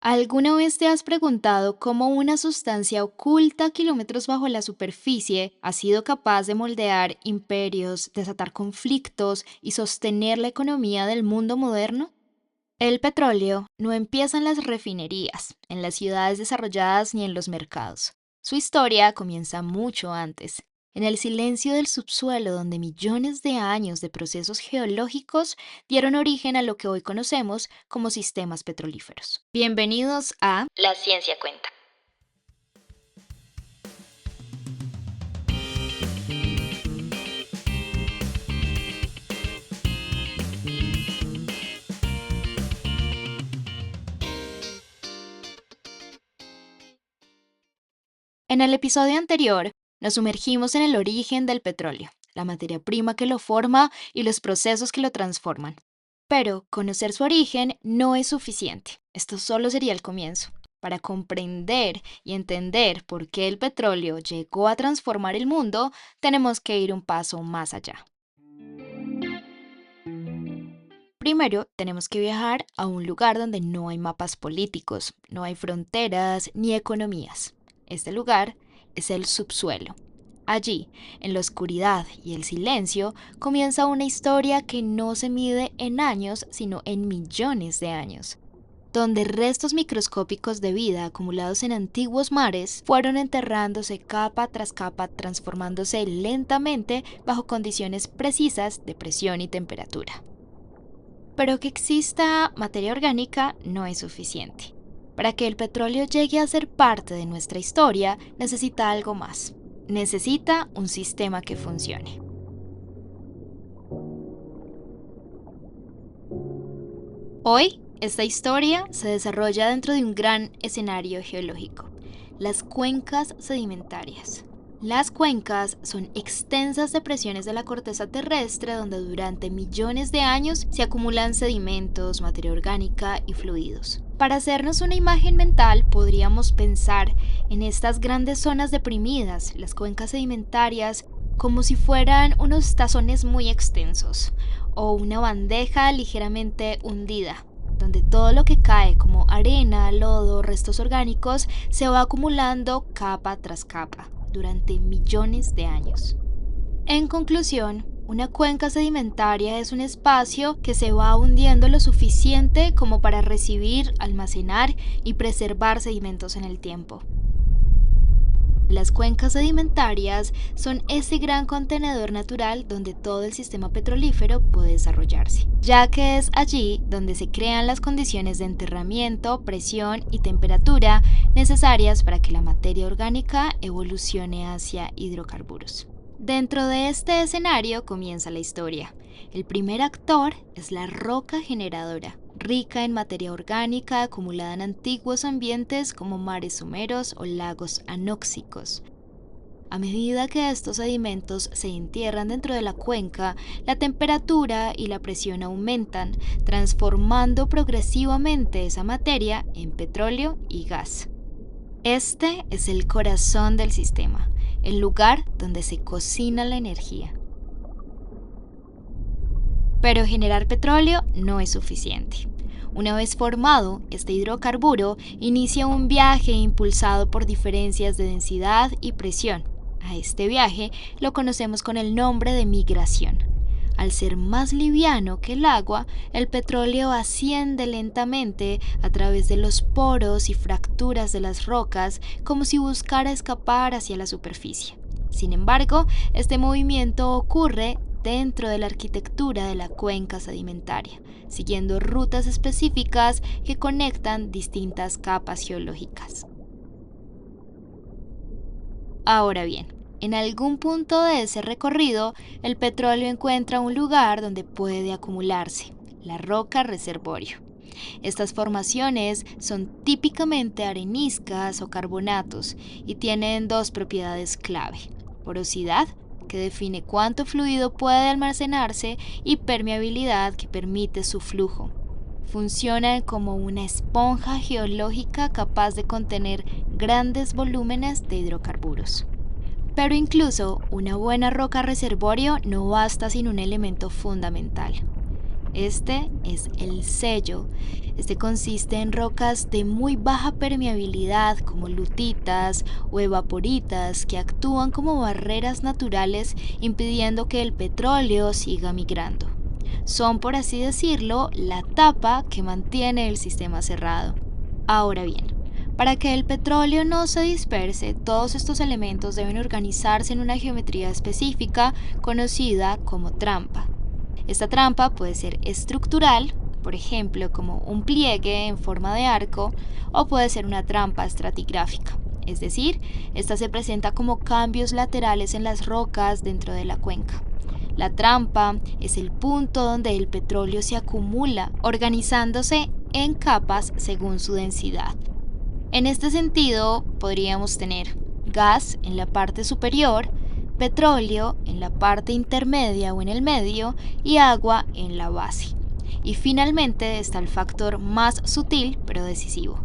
¿Alguna vez te has preguntado cómo una sustancia oculta kilómetros bajo la superficie ha sido capaz de moldear imperios, desatar conflictos y sostener la economía del mundo moderno? El petróleo no empieza en las refinerías, en las ciudades desarrolladas ni en los mercados. Su historia comienza mucho antes, en el silencio del subsuelo donde millones de años de procesos geológicos dieron origen a lo que hoy conocemos como sistemas petrolíferos. Bienvenidos a La Ciencia Cuenta. En el episodio anterior, nos sumergimos en el origen del petróleo, la materia prima que lo forma y los procesos que lo transforman. Pero conocer su origen no es suficiente. Esto solo sería el comienzo. Para comprender y entender por qué el petróleo llegó a transformar el mundo, tenemos que ir un paso más allá. Primero, tenemos que viajar a un lugar donde no hay mapas políticos, no hay fronteras ni economías. Este lugar es el subsuelo. Allí, en la oscuridad y el silencio, comienza una historia que no se mide en años, sino en millones de años, donde restos microscópicos de vida acumulados en antiguos mares fueron enterrándose capa tras capa, transformándose lentamente bajo condiciones precisas de presión y temperatura. Pero que exista materia orgánica no es suficiente. Para que el petróleo llegue a ser parte de nuestra historia, necesita algo más. Necesita un sistema que funcione. Hoy, esta historia se desarrolla dentro de un gran escenario geológico, las cuencas sedimentarias. Las cuencas son extensas depresiones de la corteza terrestre donde durante millones de años se acumulan sedimentos, materia orgánica y fluidos. Para hacernos una imagen mental, podríamos pensar en estas grandes zonas deprimidas, las cuencas sedimentarias, como si fueran unos tazones muy extensos o una bandeja ligeramente hundida, donde todo lo que cae como arena, lodo, restos orgánicos se va acumulando capa tras capa durante millones de años. En conclusión, una cuenca sedimentaria es un espacio que se va hundiendo lo suficiente como para recibir, almacenar y preservar sedimentos en el tiempo. Las cuencas sedimentarias son ese gran contenedor natural donde todo el sistema petrolífero puede desarrollarse, ya que es allí donde se crean las condiciones de enterramiento, presión y temperatura necesarias para que la materia orgánica evolucione hacia hidrocarburos. Dentro de este escenario comienza la historia. El primer actor es la roca generadora, rica en materia orgánica acumulada en antiguos ambientes como mares someros o lagos anóxicos. A medida que estos sedimentos se entierran dentro de la cuenca, la temperatura y la presión aumentan, transformando progresivamente esa materia en petróleo y gas. Este es el corazón del sistema, el lugar donde se cocina la energía. Pero generar petróleo no es suficiente. Una vez formado, este hidrocarburo inicia un viaje impulsado por diferencias de densidad y presión. A este viaje lo conocemos con el nombre de migración. Al ser más liviano que el agua, el petróleo asciende lentamente a través de los poros y fracturas de las rocas como si buscara escapar hacia la superficie. Sin embargo, este movimiento ocurre dentro de la arquitectura de la cuenca sedimentaria, siguiendo rutas específicas que conectan distintas capas geológicas. Ahora bien, en algún punto de ese recorrido, el petróleo encuentra un lugar donde puede acumularse, la roca reservorio. Estas formaciones son típicamente areniscas o carbonatos y tienen dos propiedades clave: porosidad, que define cuánto fluido puede almacenarse, y permeabilidad, que permite su flujo. Funcionan como una esponja geológica capaz de contener grandes volúmenes de hidrocarburos. Pero incluso una buena roca reservorio no basta sin un elemento fundamental: Este es el sello. Este consiste en rocas de muy baja permeabilidad como lutitas o evaporitas que actúan como barreras naturales impidiendo que el petróleo siga migrando. Son, por así decirlo, la tapa que mantiene el sistema cerrado. Ahora bien, para que el petróleo no se disperse, todos estos elementos deben organizarse en una geometría específica conocida como trampa. Esta trampa puede ser estructural, por ejemplo, como un pliegue en forma de arco, o puede ser una trampa estratigráfica, es decir, esta se presenta como cambios laterales en las rocas dentro de la cuenca. La trampa es el punto donde el petróleo se acumula, organizándose en capas según su densidad. En este sentido, podríamos tener gas en la parte superior, petróleo en la parte intermedia o en el medio y agua en la base. Y finalmente está el factor más sutil pero decisivo.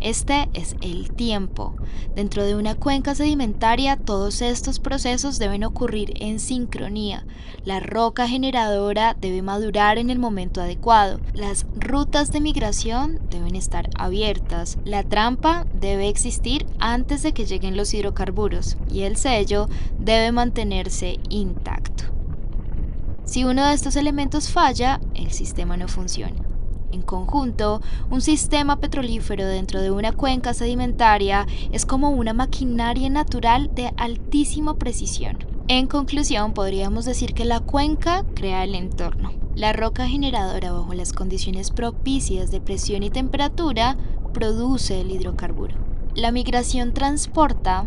Este es el tiempo. Dentro de una cuenca sedimentaria, todos estos procesos deben ocurrir en sincronía. La roca generadora debe madurar en el momento adecuado. Las rutas de migración deben estar abiertas. La trampa debe existir antes de que lleguen los hidrocarburos y el sello debe mantenerse intacto. Si uno de estos elementos falla, el sistema no funciona. En conjunto, un sistema petrolífero dentro de una cuenca sedimentaria es como una maquinaria natural de altísima precisión. En conclusión, podríamos decir que la cuenca crea el entorno. La roca generadora bajo las condiciones propicias de presión y temperatura produce el hidrocarburo. La migración transporta,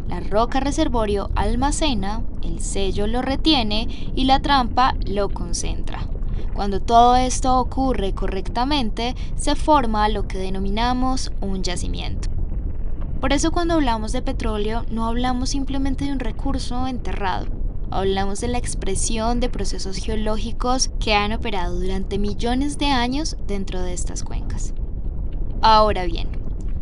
la roca reservorio almacena, el sello lo retiene y la trampa lo concentra. Cuando todo esto ocurre correctamente, se forma lo que denominamos un yacimiento. Por eso cuando hablamos de petróleo, no hablamos simplemente de un recurso enterrado. Hablamos de la expresión de procesos geológicos que han operado durante millones de años dentro de estas cuencas. Ahora bien,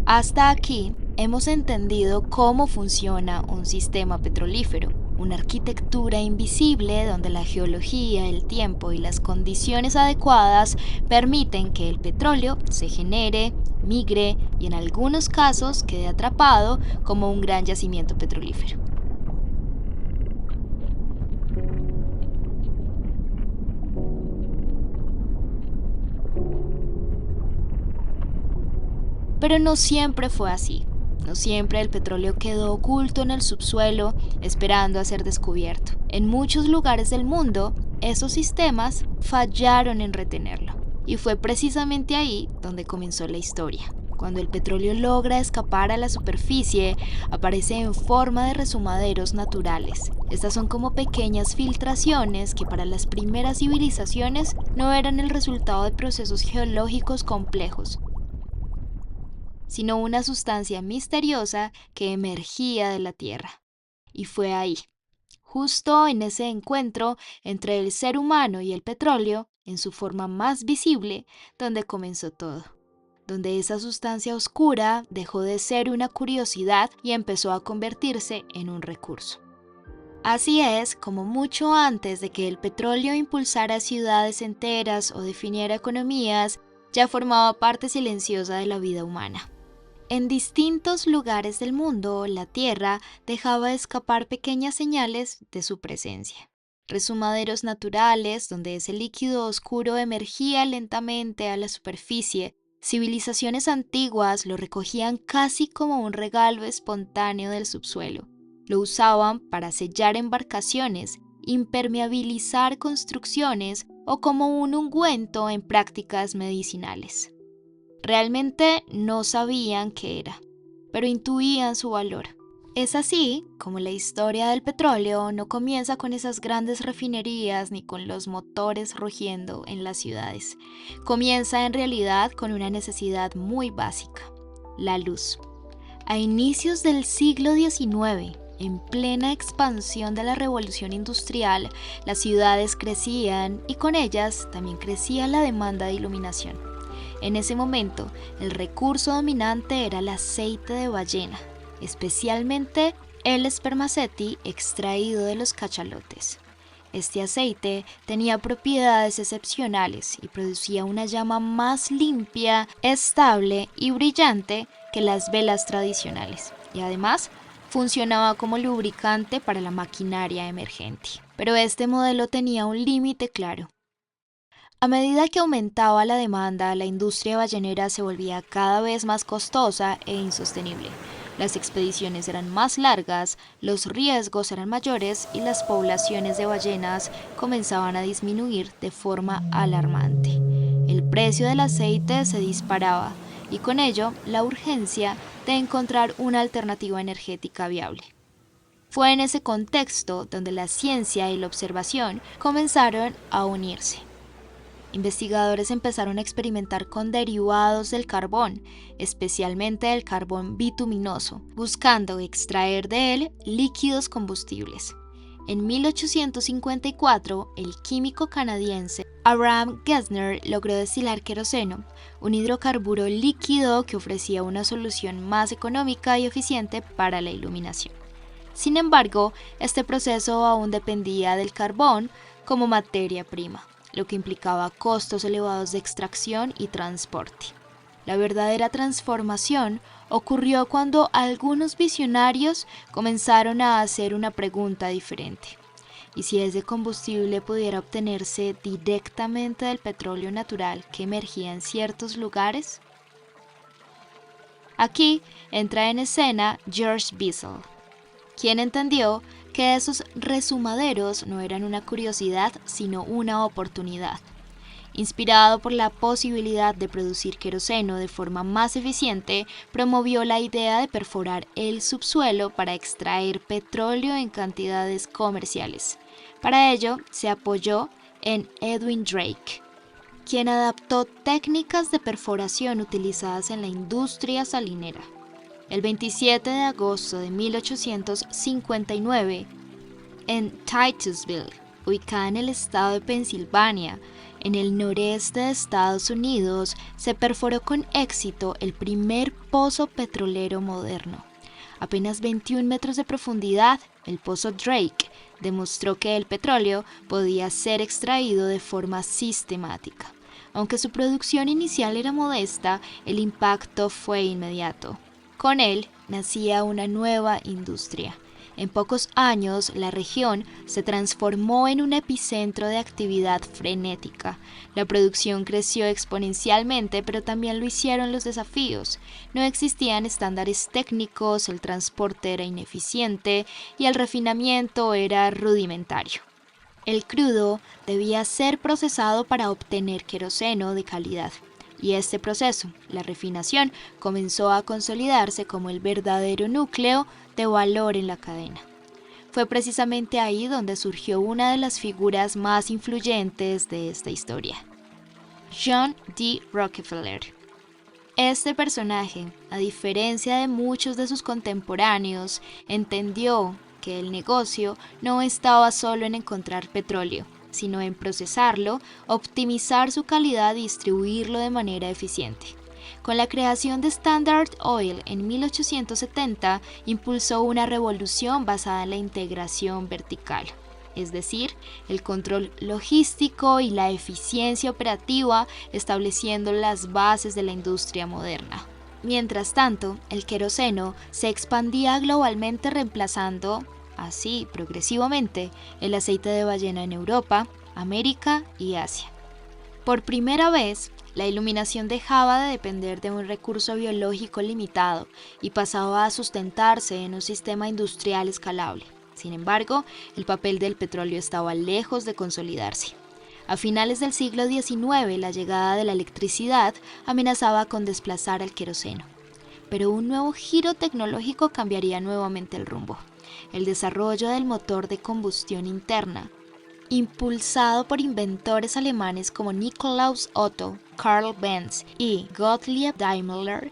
hasta aquí hemos entendido cómo funciona un sistema petrolífero. Una arquitectura invisible donde la geología, el tiempo y las condiciones adecuadas permiten que el petróleo se genere, migre y en algunos casos quede atrapado como un gran yacimiento petrolífero. Pero no siempre fue así. No siempre el petróleo quedó oculto en el subsuelo esperando a ser descubierto. En muchos lugares del mundo, esos sistemas fallaron en retenerlo. Y fue precisamente ahí donde comenzó la historia. Cuando el petróleo logra escapar a la superficie, aparece en forma de resumaderos naturales. Estas son como pequeñas filtraciones que para las primeras civilizaciones no eran el resultado de procesos geológicos complejos, sino una sustancia misteriosa que emergía de la tierra. Y fue ahí, justo en ese encuentro entre el ser humano y el petróleo, en su forma más visible, donde comenzó todo. Donde esa sustancia oscura dejó de ser una curiosidad y empezó a convertirse en un recurso. Así es como mucho antes de que el petróleo impulsara ciudades enteras o definiera economías, ya formaba parte silenciosa de la vida humana. En distintos lugares del mundo, la Tierra dejaba escapar pequeñas señales de su presencia. Resumaderos naturales donde ese líquido oscuro emergía lentamente a la superficie. Civilizaciones antiguas lo recogían casi como un regalo espontáneo del subsuelo. Lo usaban para sellar embarcaciones, impermeabilizar construcciones o como un ungüento en prácticas medicinales. Realmente no sabían qué era, pero intuían su valor. Es así como la historia del petróleo no comienza con esas grandes refinerías ni con los motores rugiendo en las ciudades. Comienza en realidad con una necesidad muy básica: la luz. A inicios del siglo XIX, en plena expansión de la revolución industrial, las ciudades crecían y con ellas también crecía la demanda de iluminación. En ese momento, el recurso dominante era el aceite de ballena, especialmente el spermaceti extraído de los cachalotes. Este aceite tenía propiedades excepcionales y producía una llama más limpia, estable y brillante que las velas tradicionales, y además funcionaba como lubricante para la maquinaria emergente. Pero este modelo tenía un límite claro. A medida que aumentaba la demanda, la industria ballenera se volvía cada vez más costosa e insostenible. Las expediciones eran más largas, los riesgos eran mayores y las poblaciones de ballenas comenzaban a disminuir de forma alarmante. El precio del aceite se disparaba y con ello la urgencia de encontrar una alternativa energética viable. Fue en ese contexto donde la ciencia y la observación comenzaron a unirse. Investigadores empezaron a experimentar con derivados del carbón, especialmente del carbón bituminoso, buscando extraer de él líquidos combustibles. En 1854, el químico canadiense Abraham Gesner logró destilar queroseno, un hidrocarburo líquido que ofrecía una solución más económica y eficiente para la iluminación. Sin embargo, este proceso aún dependía del carbón como materia prima, lo que implicaba costos elevados de extracción y transporte. La verdadera transformación ocurrió cuando algunos visionarios comenzaron a hacer una pregunta diferente. ¿Y si ese combustible pudiera obtenerse directamente del petróleo natural que emergía en ciertos lugares? Aquí entra en escena George Bissell, quien entendió que esos resumaderos no eran una curiosidad, sino una oportunidad. Inspirado por la posibilidad de producir queroseno de forma más eficiente, promovió la idea de perforar el subsuelo para extraer petróleo en cantidades comerciales. Para ello, se apoyó en Edwin Drake, quien adaptó técnicas de perforación utilizadas en la industria salinera. El 27 de agosto de 1859, en Titusville, ubicada en el estado de Pensilvania, en el noreste de Estados Unidos, se perforó con éxito el primer pozo petrolero moderno. Apenas 21 metros de profundidad, el pozo Drake demostró que el petróleo podía ser extraído de forma sistemática. Aunque su producción inicial era modesta, el impacto fue inmediato. Con él nacía una nueva industria. En pocos años, la región se transformó en un epicentro de actividad frenética. La producción creció exponencialmente, pero también lo hicieron los desafíos. No existían estándares técnicos, el transporte era ineficiente y el refinamiento era rudimentario. El crudo debía ser procesado para obtener queroseno de calidad. Y este proceso, la refinación, comenzó a consolidarse como el verdadero núcleo de valor en la cadena. Fue precisamente ahí donde surgió una de las figuras más influyentes de esta historia, John D. Rockefeller. Este personaje, a diferencia de muchos de sus contemporáneos, entendió que el negocio no estaba solo en encontrar petróleo, sino en procesarlo, optimizar su calidad y distribuirlo de manera eficiente. Con la creación de Standard Oil en 1870, impulsó una revolución basada en la integración vertical, es decir, el control logístico y la eficiencia operativa, estableciendo las bases de la industria moderna. Mientras tanto, el queroseno se expandía globalmente, reemplazando así progresivamente el aceite de ballena en Europa, América y Asia. Por primera vez, la iluminación dejaba de depender de un recurso biológico limitado y pasaba a sustentarse en un sistema industrial escalable. Sin embargo, el papel del petróleo estaba lejos de consolidarse. A finales del siglo XIX, la llegada de la electricidad amenazaba con desplazar al queroseno. Pero un nuevo giro tecnológico cambiaría nuevamente el rumbo: el desarrollo del motor de combustión interna, impulsado por inventores alemanes como Nikolaus Otto, Karl Benz y Gottlieb Daimler,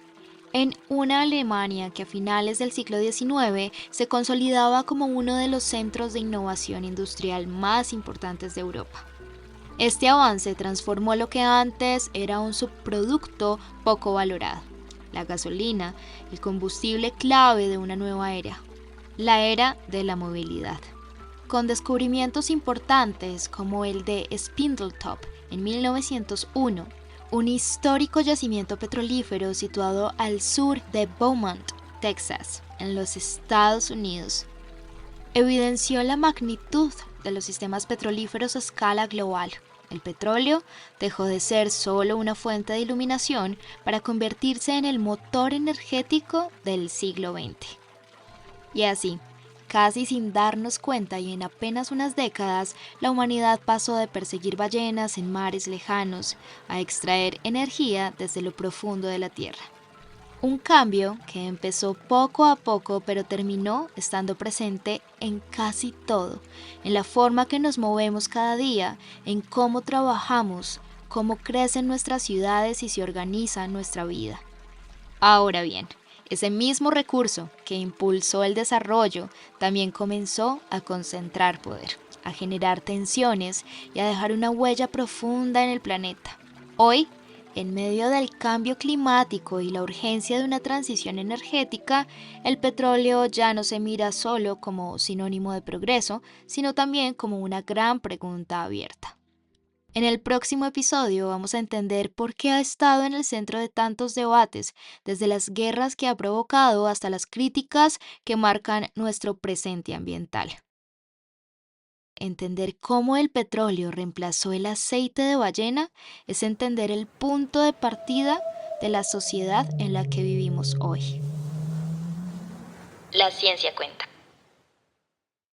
en una Alemania que a finales del siglo XIX se consolidaba como uno de los centros de innovación industrial más importantes de Europa. Este avance transformó lo que antes era un subproducto poco valorado, la gasolina, el combustible clave de una nueva era, la era de la movilidad. con descubrimientos importantes como el de Spindletop en 1901, un histórico yacimiento petrolífero situado al sur de Beaumont, Texas, en los Estados Unidos. Evidenció la magnitud de los sistemas petrolíferos a escala global. El petróleo dejó de ser solo una fuente de iluminación para convertirse en el motor energético del siglo XX. Y así, casi sin darnos cuenta y en apenas unas décadas, la humanidad pasó de perseguir ballenas en mares lejanos a extraer energía desde lo profundo de la Tierra. Un cambio que empezó poco a poco pero terminó estando presente en casi todo, en la forma que nos movemos cada día, en cómo trabajamos, cómo crecen nuestras ciudades y se organiza nuestra vida. Ahora bien, ese mismo recurso que impulsó el desarrollo también comenzó a concentrar poder, a generar tensiones y a dejar una huella profunda en el planeta. Hoy, en medio del cambio climático y la urgencia de una transición energética, el petróleo ya no se mira solo como sinónimo de progreso, sino también como una gran pregunta abierta. En el próximo episodio vamos a entender por qué ha estado en el centro de tantos debates, desde las guerras que ha provocado hasta las críticas que marcan nuestro presente ambiental. Entender cómo el petróleo reemplazó el aceite de ballena es entender el punto de partida de la sociedad en la que vivimos hoy. La ciencia cuenta.